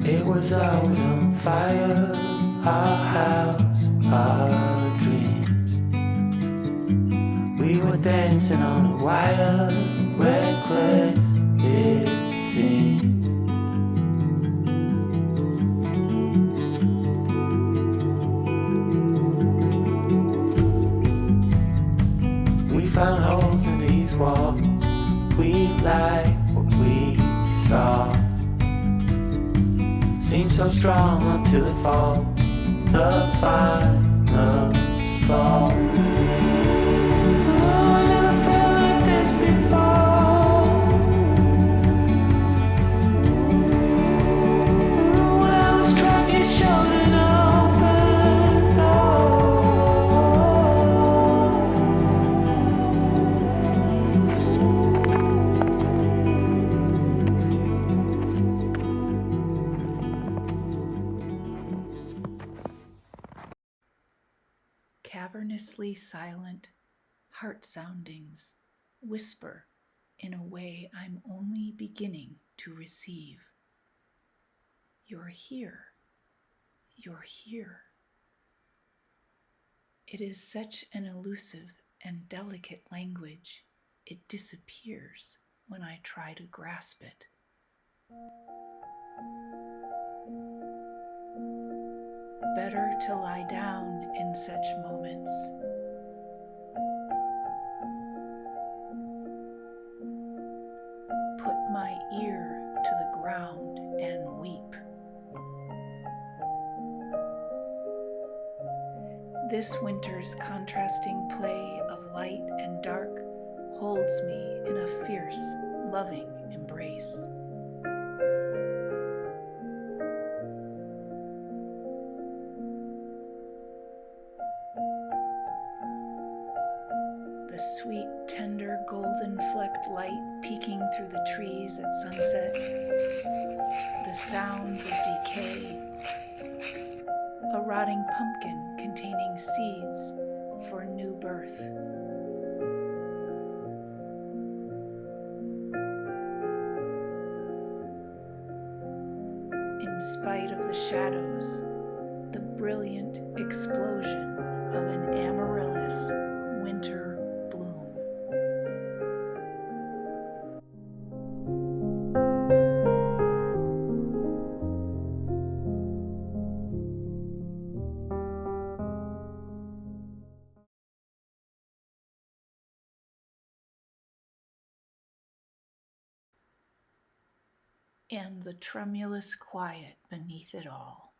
It was always on fire, our house, our dreams. We were dancing on a wire, reckless it seemed. We found holes in these walls, we like what we saw. Seemed so strong until it falls, the final straw. Oh, I never felt like this before. Oh, when I was trapped, you showed an open door. Cavernously silent, heart soundings whisper in a way I'm only beginning to receive. You're here. You're here. It is such an elusive and delicate language, it disappears when I try to grasp it. Better to lie down in such moments. Put my ear to the ground and weep. This winter's contrasting play of light and dark holds me in a fierce, loving embrace. The sweet, tender, golden-flecked light peeking through the trees at sunset, the sounds of decay, a rotting pumpkin containing seeds for new birth. In spite of the shadows, the brilliant explosion of an amaryllis winter bloom. And the tremulous quiet beneath it all.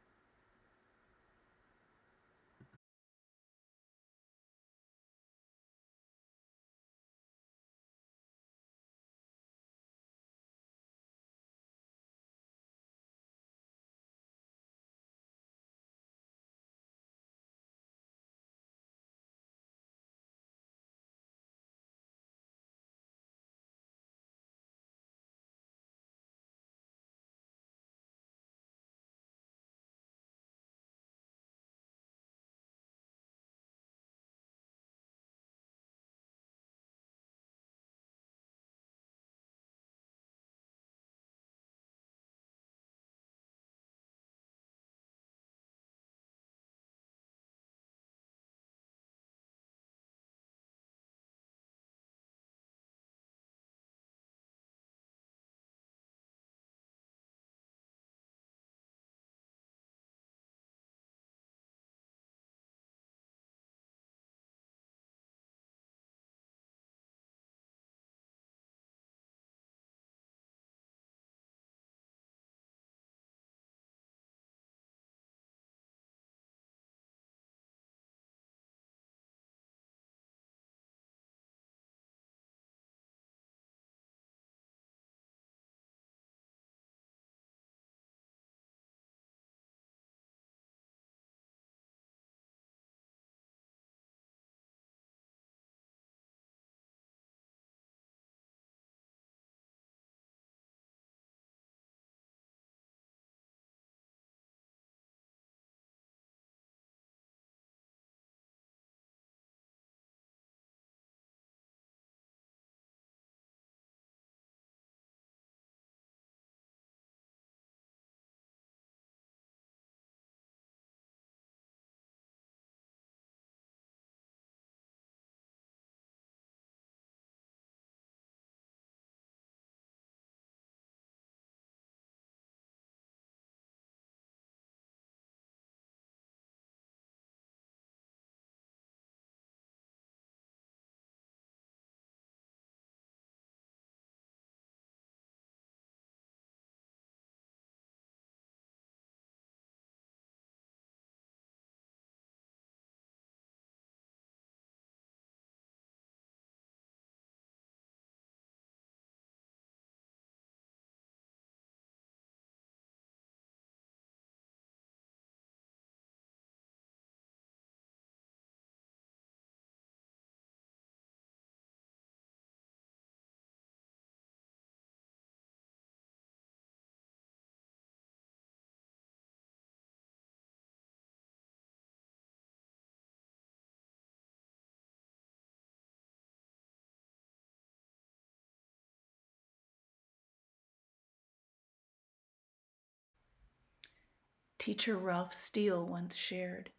Teacher Ralph Steele once shared,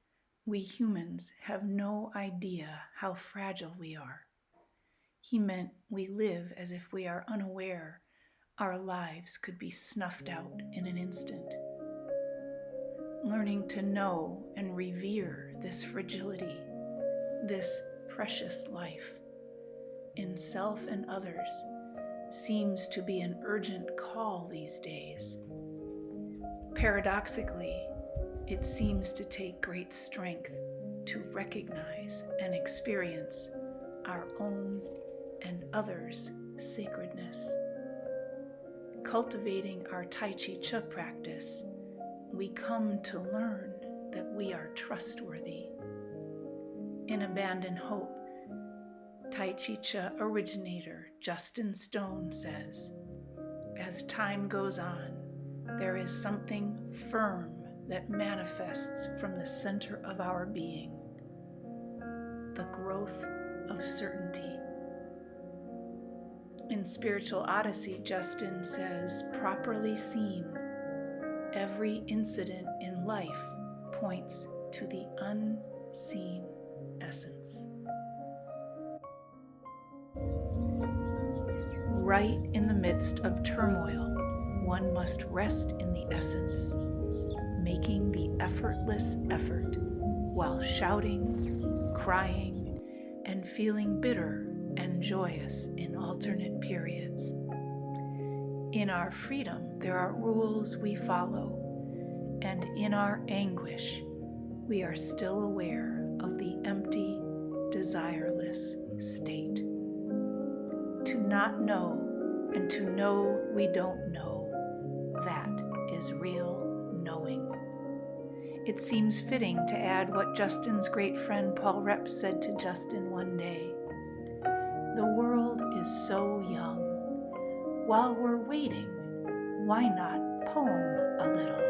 "We humans have no idea how fragile we are." He meant we live as if we are unaware our lives could be snuffed out in an instant. Learning to know and revere this fragility, this precious life, in self and others, seems to be an urgent call these days. Paradoxically, it seems to take great strength to recognize and experience our own and others' sacredness. Cultivating our Tai Chi practice, we come to learn that we are trustworthy. In Abandon Hope, Tai Chi originator Justin Stone says, "As time goes on, there is something firm that manifests from the center of our being, the growth of certainty." In Spiritual Odyssey, Justin says, "Properly seen, every incident in life points to the unseen essence." Right in the midst of turmoil, one must rest in the essence, making the effortless effort while shouting, crying, and feeling bitter and joyous in alternate periods. In our freedom, there are rules we follow, and in our anguish, we are still aware of the empty, desireless state. To not know and to know we don't know, that is real knowing. It seems fitting to add what Justin's great friend Paul Reps said to Justin one day. "The world is so young. While we're waiting, why not poem a little?"